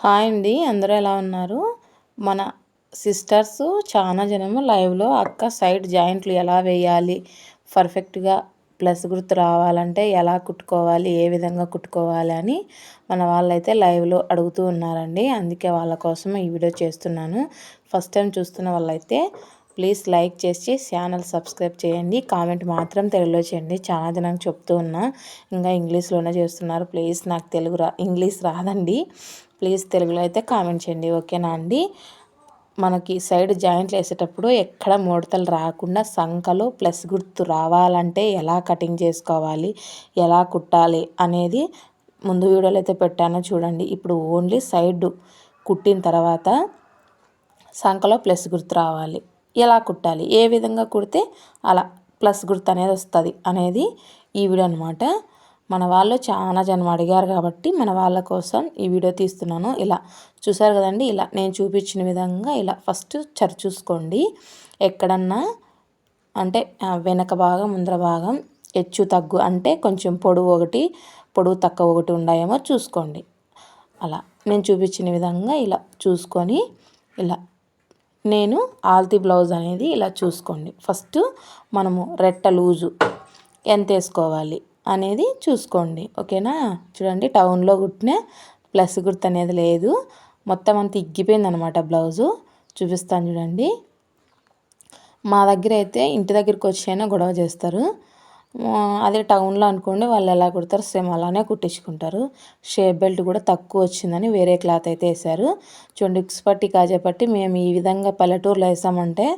Hi అండి, అందరూ ఎలా ఉన్నారు? మన సిస్టర్స్ చాలా జనము లైవ్లో అక్క సైడ్ జాయింట్లు ఎలా వేయాలి, పర్ఫెక్ట్గా ప్లస్ గుర్తు రావాలంటే ఎలా కుట్టుకోవాలి, ఏ విధంగా కుట్టుకోవాలి అని మన వాళ్ళైతే లైవ్లో అడుగుతూ ఉన్నారండి. అందుకే వాళ్ళ కోసం ఈ వీడియో చేస్తున్నాను. ఫస్ట్ టైం చూస్తున్న వాళ్ళైతే ప్లీజ్ లైక్ చేసి ఛానల్ సబ్స్క్రైబ్ చేయండి. కామెంట్ మాత్రం తెలుగులో చేయండి. చాలా జనానికి చెప్తూ ఉన్నా, ఇంకా ఇంగ్లీష్లోనే చేస్తున్నారు. ప్లీజ్ నాకు ఇంగ్లీష్ రాదండి. ప్లీజ్ తెలుగులో అయితే కామెంట్ చేయండి, ఓకేనా అండి? మనకి సైడ్ జాయింట్లు వేసేటప్పుడు ఎక్కడ ముడతలు రాకుండా సంకలో ప్లస్ గుర్తు రావాలంటే ఎలా కటింగ్ చేసుకోవాలి, ఎలా కుట్టాలి అనేది ముందు వీడియోలో అయితే పెట్టానో చూడండి. ఇప్పుడు ఓన్లీ సైడ్ కుట్టిన తర్వాత సంకలో ప్లస్ గుర్తు రావాలి, ఎలా కుట్టాలి, ఏ విధంగా కుడితే అలా ప్లస్ గుర్తు అనేది వస్తుంది అనేది ఈ వీడియో అనమాట. మన వాళ్ళు చాలా జనం అడిగారు కాబట్టి మన వాళ్ళ కోసం ఈ వీడియో తీస్తున్నాను. ఇలా చూసారు కదండి, ఇలా నేను చూపించిన విధంగా ఇలా ఫస్ట్ చూసుకోండి. ఎక్కడన్నా అంటే వెనక భాగం ముందర భాగం హెచ్చు తగ్గు అంటే కొంచెం పొడవు తక్కువ ఒకటి ఉన్నాయేమో చూసుకోండి. అలా నేను చూపించిన విధంగా ఇలా చూసుకొని ఇలా నేను ఆల్తీ బ్లౌజ్ అనేది ఇలా చూసుకోండి. ఫస్ట్ మనము రెట్ట లూజు ఎంత వేసుకోవాలి అనేది చూసుకోండి, ఓకేనా? చూడండి, టౌన్లో కుట్టిన ప్లస్ గుర్తు అనేది లేదు, మొత్తం అంతా ఇగ్గిపోయింది అనమాట బ్లౌజు. చూపిస్తాను చూడండి. మా దగ్గర అయితే ఇంటి దగ్గరికి వచ్చైనా గొడవ చేస్తారు. అదే టౌన్లో అనుకోండి, వాళ్ళు ఎలా కుడతారు సేమ్ అలానే కుట్టించుకుంటారు. షేప్ బెల్ట్ కూడా తక్కువ వచ్చిందని వేరే క్లాత్ అయితే వేశారు. చూడండి, ఉక్స్ పట్టి కాజా పట్టి మేము ఈ విధంగా పల్లెటూరులో వేసామంటే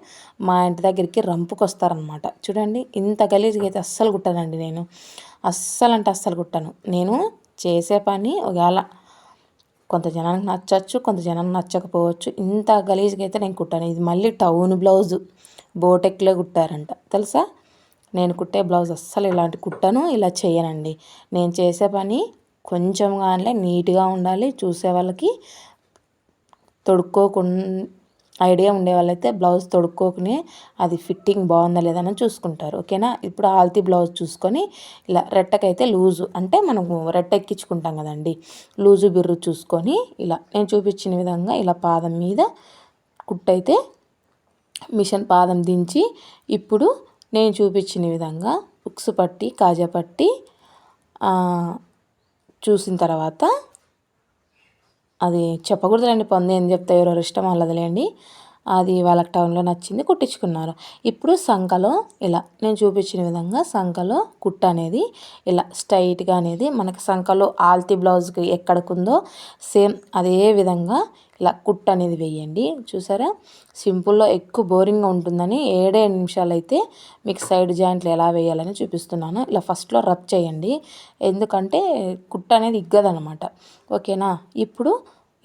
మా ఇంటి దగ్గరికి రంపుకు వస్తారనమాట. చూడండి, ఇంత గలీజ్గా అయితే అస్సలు కుట్టానండి నేను. అస్సలు అంటే అస్సలు కుట్టాను. నేను చేసే పని ఒకవేళ కొంత జనానికి నచ్చచ్చు, కొంత జనానికి నచ్చకపోవచ్చు. ఇంత గలీజ్గా అయితే నేను కుట్టాను. ఇది మళ్ళీ టౌన్ బ్లౌజు బోటెక్లో కుట్టారంట, తెలుసా? నేను కుట్టే బ్లౌజ్ అస్సలు ఇలాంటి కుట్టాను, ఇలా చేయనండి. నేను చేసే పని కొంచెం కానీ నీట్గా ఉండాలి. చూసే వాళ్ళకి తొడుక్కోకుండా ఐడియా ఉండే వాళ్ళైతే బ్లౌజ్ తొడుక్కోకునే అది ఫిట్టింగ్ బాగుందా లేదని చూసుకుంటారు, ఓకేనా? ఇప్పుడు ఆల్తీ బ్లౌజ్ చూసుకొని ఇలా రెట్టకైతే లూజు అంటే మనము రెట్ట ఎక్కించుకుంటాం కదండి, లూజు బిర్రు చూసుకొని ఇలా నేను చూపించిన విధంగా ఇలా పాదం మీద కుట్టయితే మిషన్ పాదం దించి ఇప్పుడు నేను చూపించిన విధంగా ఉక్స్ పట్టి కాజా పట్టి చూసిన తర్వాత అది చెప్పకూడదులేండి, ఏం చెప్తా, ఎవరెవరు ఇష్టం వాళ్ళదిలేండి. అది వాళ్ళకి టౌన్లో నచ్చింది కుట్టించుకున్నారు. ఇప్పుడు సంకలో ఇలా నేను చూపించిన విధంగా సంకలో కుట్ట అనేది ఇలా స్ట్రైట్గా అనేది మనకి సంకలో ఆల్తీ బ్లౌజ్కి ఎక్కడికుందో సేమ్ అదే విధంగా ఇలా కుట్ట అనేది వేయండి. చూసారా, సింపుల్లో ఎక్కువ బోరింగ్గా ఉంటుందని 7 నిమిషాలు అయితే మీకు సైడ్ జాయింట్లు ఎలా వేయాలని చూపిస్తున్నాను. ఇలా ఫస్ట్లో రబ్ చేయండి, ఎందుకంటే కుట్ట అనేది ఇగ్గదనమాట, ఓకేనా? ఇప్పుడు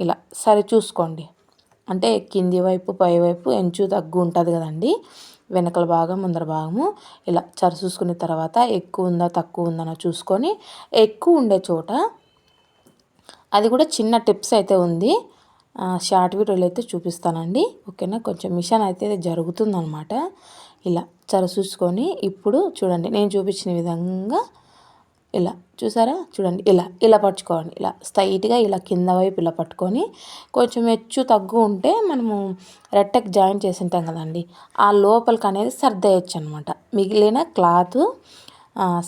ఇలా సరి చూసుకోండి, అంటే కింది వైపు పై వైపు ఎంచు తగ్గు ఉంటుంది కదండి, వెనకల భాగం ముందర భాగము ఇలా చూసుకున్న తర్వాత ఎక్కువ ఉందా తక్కువ ఉందా చూసుకొని ఎక్కువ ఉండే చోట అది కూడా చిన్న టిప్స్ అయితే ఉంది, షార్ట్ వీడియోలు అయితే చూపిస్తానండి, ఓకేనా? కొంచెం మిషన్ అయితే జరుగుతుందనమాట. ఇలా చూసుకొని ఇప్పుడు చూడండి నేను చూపించిన విధంగా ఇలా చూసారా, చూడండి ఇలా ఇలా పట్టుకోండి. ఇలా స్ట్రైట్గా ఇలా కింద వైపు ఇలా పట్టుకొని కొంచెం హెచ్చు తగ్గు ఉంటే మనము రెట్టకి జాయిన్ చేసి ఉంటాం కదండి, ఆ లోపలికి అనేది సర్దేయచ్చు అనమాట. మిగిలిన క్లాత్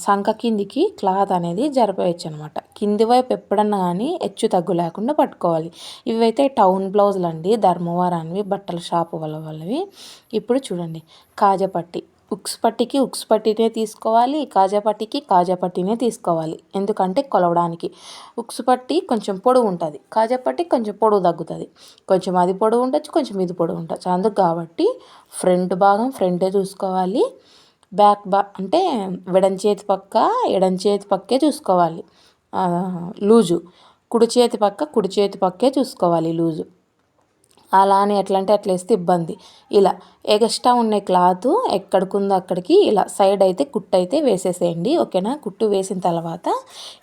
సంక కిందికి క్లాత్ అనేది జరిపేయచ్చు అనమాట. కింది వైపు ఎప్పుడన్నా కానీ హెచ్చు తగ్గు లేకుండా పట్టుకోవాలి. ఇవైతే టౌన్ బ్లౌజులు అండి, ధర్మవరానివి, బట్టల షాపు వాళ్ళవి. ఇప్పుడు చూడండి, కాజా పట్టి ఉక్స్ పట్టికి ఉక్స్ పట్టినే తీసుకోవాలి, కాజా పట్టికి కాజా పట్టినే తీసుకోవాలి. ఎందుకంటే కొలవడానికి ఉక్స్ పట్టి కొంచెం పొడవు ఉంటుంది, కాజా పట్టి కొంచెం పొడవు తగ్గుతుంది. కొంచెం అది పొడవు ఉండొచ్చు, కొంచెం ఇది పొడవు ఉండొచ్చు. అందుకు కాబట్టి ఫ్రంట్ భాగం ఫ్రంటే చూసుకోవాలి, బ్యాక్ అంటే ఎడం చేతి పక్కే చూసుకోవాలి లూజు, కుడి చేతి పక్కే చూసుకోవాలి లూజు. అలా అని ఎట్లా అంటే అట్లా వేస్తే ఇబ్బంది. ఇలా ఎక్స్ట్రా ఉన్న క్లాత్ ఎక్కడికుందో అక్కడికి ఇలా సైడ్ అయితే కుట్టు అయితే వేసేసేయండి, ఓకేనా? కుట్టు వేసిన తర్వాత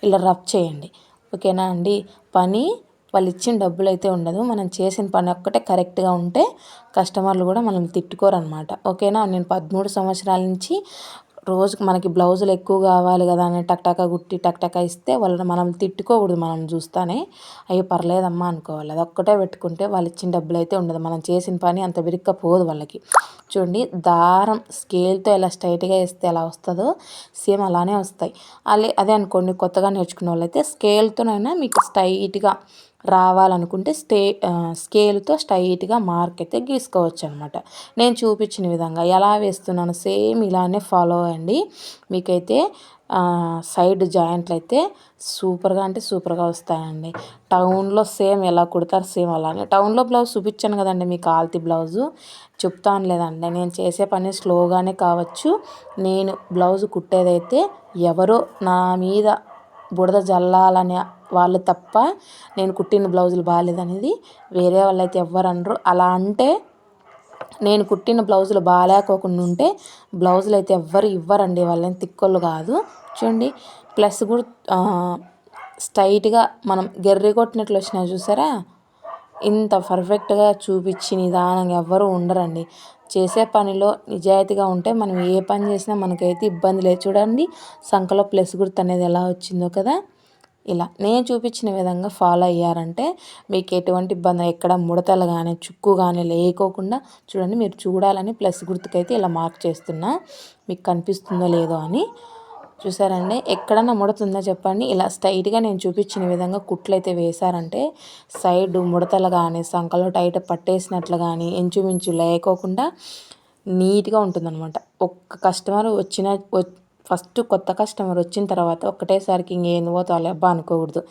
ఇలా రబ్ చేయండి, ఓకేనా అండి? పని వాళ్ళు ఇచ్చిన డబ్బులు అయితే ఉండదు, మనం చేసిన పని ఒక్కటే కరెక్ట్గా ఉంటే కస్టమర్లు కూడా మనం తిట్టుకోరు అనమాట, ఓకేనా? నేను 13 సంవత్సరాల నుంచి రోజుకి మనకి బ్లౌజులు ఎక్కువ కావాలి కదా అని టక్ కుట్టి టక్ ఇస్తే వాళ్ళని మనం తిట్టుకోకూడదు. మనం చూస్తానే అయ్యో పర్లేదమ్మా అనుకోవాలి. అదొక్కటే పెట్టుకుంటే వాళ్ళు ఇచ్చిన డబ్బులు అయితే ఉండదు. మనం చేసిన పని అంత బిరిక్కపోదు వాళ్ళకి. చూడండి, దారం స్కేల్తో ఎలా స్ట్రైట్గా వేస్తే ఎలా వస్తుందో సేమ్ అలానే వస్తాయి. అదే అనుకోండి, కొత్తగా నేర్చుకునే వాళ్ళైతే స్కేల్తోనైనా మీకు స్ట్రైట్గా రావాలనుకుంటే స్కేల్తో స్ట్రైట్గా మార్క్ అయితే గీసుకోవచ్చు అనమాట. నేను చూపించిన విధంగా ఎలా వేస్తున్నాను సేమ్ ఇలానే ఫాలో అవ్వండి. మీకైతే సైడ్ జాయింట్లు అయితే సూపర్గా అంటే సూపర్గా వస్తాయండి. టౌన్లో సేమ్ ఎలా కుడతారు సేమ్ అలానే. టౌన్లో బ్లౌజ్ చూపించాను కదండి మీకు, ఆల్తి బ్లౌజు చెప్తాను లేదండి. నేను చేసే పని స్లోగానే కావచ్చు, నేను బ్లౌజు కుట్టేదైతే ఎవరో నా మీద బుడద జల్లాలనే వాళ్ళు తప్ప నేను కుట్టిన బ్లౌజులు బాగాలేదనేది వేరే వాళ్ళైతే ఎవ్వరు అనరు. అలా అంటే నేను కుట్టిన బ్లౌజులు బాగాలేకోకుండా ఉంటే బ్లౌజులు అయితే ఎవ్వరు ఇవ్వరండి. వాళ్ళని తిక్కోళ్ళు కాదు. చూడండి, ప్లస్ కూడా స్ట్రైట్గా మనం గెర్రి కొట్టినట్లు వచ్చినాయి చూసారా, ఇంత పర్ఫెక్ట్గా చూపించి నిదానంగా ఎవ్వరూ ఉండరండి. చేసే పనిలో నిజాయితీగా ఉంటే మనం ఏ పని చేసినా మనకైతే ఇబ్బంది లేదు. చూడండి, సంకలో ప్లస్ గుర్తు అనేది ఎలా వచ్చిందో కదా. ఇలా నేను చూపించిన విధంగా ఫాలో అయ్యారంటే మీకు ఎటువంటి ఇబ్బంది, ఎక్కడ ముడతలు కానీ చుక్కు కానీ లేకోకుండా చూడండి. మీరు చూడాలని ప్లస్ గుర్తుకైతే ఇలా మార్క్ చేస్తున్నా, మీకు కనిపిస్తుందో లేదో అని. చూసారండి, ఎక్కడన్నా ముడతుందో చెప్పండి. ఇలా స్ట్రైట్గా నేను చూపించిన విధంగా కుట్లు అయితే వేశారంటే సైడ్ ముడతలు కానీ సంకలో టైట్ పట్టేసినట్లు కానీ ఇంచుమించు లేకోకుండా నీట్గా ఉంటుందన్నమాట. ఒక్క కస్టమర్ ఫస్ట్ కొత్త కస్టమర్ వచ్చిన తర్వాత ఒక్కటేసారికి ఇంకేంది పోతాలే అబ్బా అనుకోకూడదు.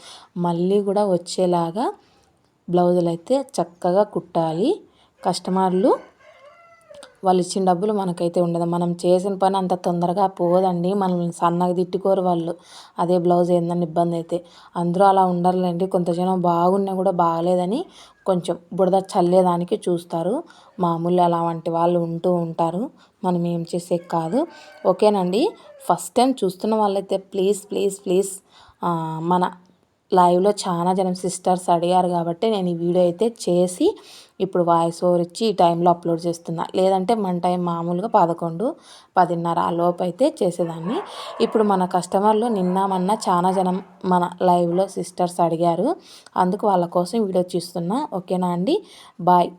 మళ్ళీ కూడా వచ్చేలాగా బ్లౌజులు అయితే చక్కగా కుట్టాలి. కస్టమర్లు వాళ్ళు ఇచ్చిన డబ్బులు మనకైతే ఉండదు. మనం చేసిన పని అంత తొందరగా పోదండి. మనల్ని సన్నగా తిట్టుకోరు వాళ్ళు. అదే బ్లౌజ్ ఏందని ఇబ్బంది అయితే. అందరూ అలా ఉండరులేండి. కొంత జనం బాగున్నా కూడా బాగలేదని కొంచెం బుడద చల్లేదానికి చూస్తారు. మామూలు అలాంటి వాళ్ళు ఉంటూ ఉంటారు. మనం ఏం చేసే కాదు. ఓకేనండి. ఫస్ట్ టైం చూస్తున్న వాళ్ళైతే ప్లీజ్ మన లైవ్లో చాలా జనం సిస్టర్స్ అడిగారు కాబట్టి నేను ఈ వీడియో అయితే చేసి ఇప్పుడు వాయిస్ ఓవర్ ఇచ్చి ఈ టైంలో అప్లోడ్ చేస్తున్నా. లేదంటే మన టైం మామూలుగా 11, 10:30 ఆ లోపు అయితే చేసేదాన్ని. ఇప్పుడు మన కస్టమర్లు నిన్న మొన్న చాలా జనం మన లైవ్లో సిస్టర్స్ అడిగారు. అందుకు వాళ్ళ కోసం వీడియో చూస్తున్నా. ఓకేనా అండి. బాయ్.